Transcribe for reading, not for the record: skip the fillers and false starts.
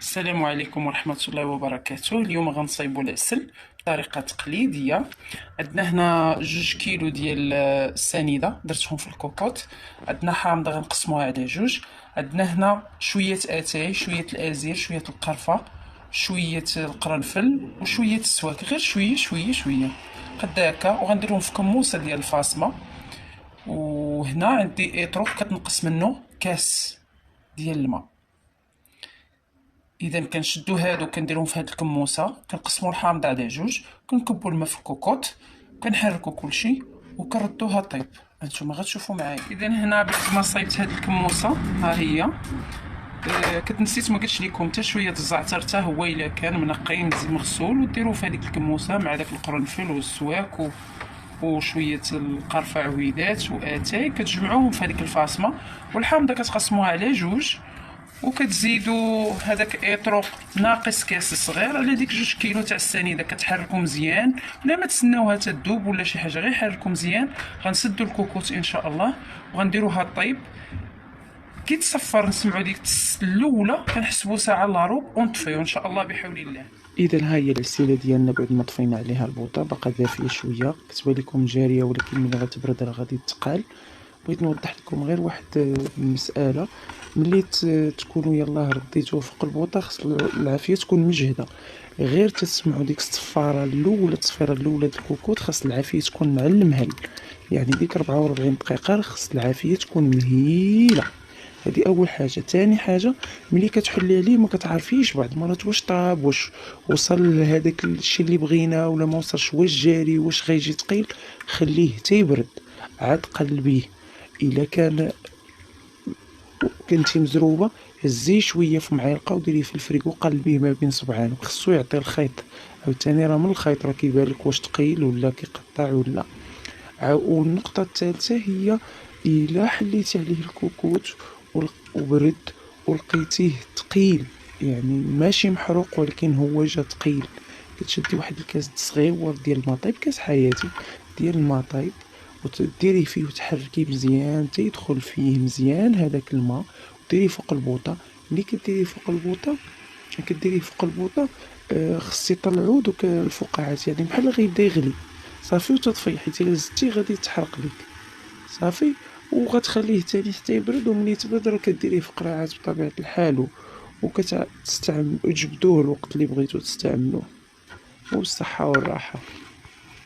السلام عليكم ورحمة الله وبركاته. اليوم غنصايبو العسل بطريقة تقليدية. عندنا هنا 2 كيلو ديال السنيدة درتهم في الكوكوط. عندنا حامضة غنقسموها على 2. عندنا هنا شوية اتاي، شوية الازير، شوية القرفة، شوية القرنفل وشوية السواك، غير شوية شوية شوية قد هكا، وغنديرهم في كموسة ديال الفاصمة. وهنا عندي اطروق كتنقص منه كاس ديال الماء. اذا كنشدو هادو كنديرهم في هاد الكموسه، كنقسمو الحامض على 2، كنكبو الماء في الكوكوط، كنحركو كلشي وكنردوها طيب. هانتوما غتشوفو معايا. اذا هنا بعد ما صايبت هاد الكموسه ها هي. كنت نسيت ما قلتش لكم حتى شويه الزعتر حتى هو الا كان منقي مزيان مغسول، وديروه في هذيك الكموسه مع داك القرنفل والسواك وشويه القرفه عويدات واتاي، كتجمعوهم في هذيك الفاصمه. والحامضه كتقسموها على 2، وكتزيدوا هذاك اطروق ناقص كاس صغير على ديك 2 كيلو تاع السنيده. كتحركوا مزيان، بلا ما تسناوها تذوب ولا شي حاجه، غير حركوا مزيان. غنسدوا الكوكوط ان شاء الله وغنديروها طيب. كي تصفر نسمعوا ديك الاولى، كنحسبوا ساعه الا ربع ونطفيو ان شاء الله بحول الله. اذا ها هي العسيله ديالنا بعد ما طفينا عليها البوطه، باقا دافيه شويه، كتبان لكم جاريه ولكن ملي غتبرد راه غادي تقال. بغيت نوضح لكم غير واحد المساله. ملي تكونوا يلاه رديتوه فوق البوطه، خص العافيه تكون مجهده. غير تسمعوا ديك الصفاره الاولى، التصفيره الاولى د الكوكوط، خاص العافيه تكون مع المهل. يعني ديك 44 دقيقه خص العافيه تكون مهيله. هذه اول حاجه. ثاني حاجه، ملي كتحلي عليه ما كتعرفيش بعض المرات واش طاب، واش وصل لهذاك الشيء اللي بغينا ولا ما وصلش، واش جاري، واش غيجي ثقيل. خليه حتى يبرد، عاد قلبيه. الا كنتي مزروبه، هزيه شويه في معلقه وديريه في الفريكو، قلبيه ما بين صبعان، خصو يعطي الخيط. عاوتاني راه من الخيط راه كيبان لك واش ثقيل ولا كيقطع ولا. والنقطه الثالثه هي، الا حليتي عليه الكوكوت وبرد ولقيتيه ثقيل، يعني ماشي محروق ولكن هو جا ثقيل، كتشدي واحد الكاس صغيور ديال الماء طايب، كاس حياتي ديال الماء طايب، وتديريه فيه وتحركيه مزيان حتى يدخل فيه مزيان هذاك الماء، وديريه فوق البوطه. ملي كديريه فوق البوطه، خص يطلعو دوك الفقاعات، يعني بحال غيبدا يغلي صافي، وتطفي حيت الا زدتي غادي تحرق ليك صافي. وغتخليه تاني حتى يبرد، وملي تبرد راه كديريه في قراعات بطبيعه الحال، وكتستعمل وتجبدوه الوقت اللي بغيتو تستعملوه، وبالصحه والراحه.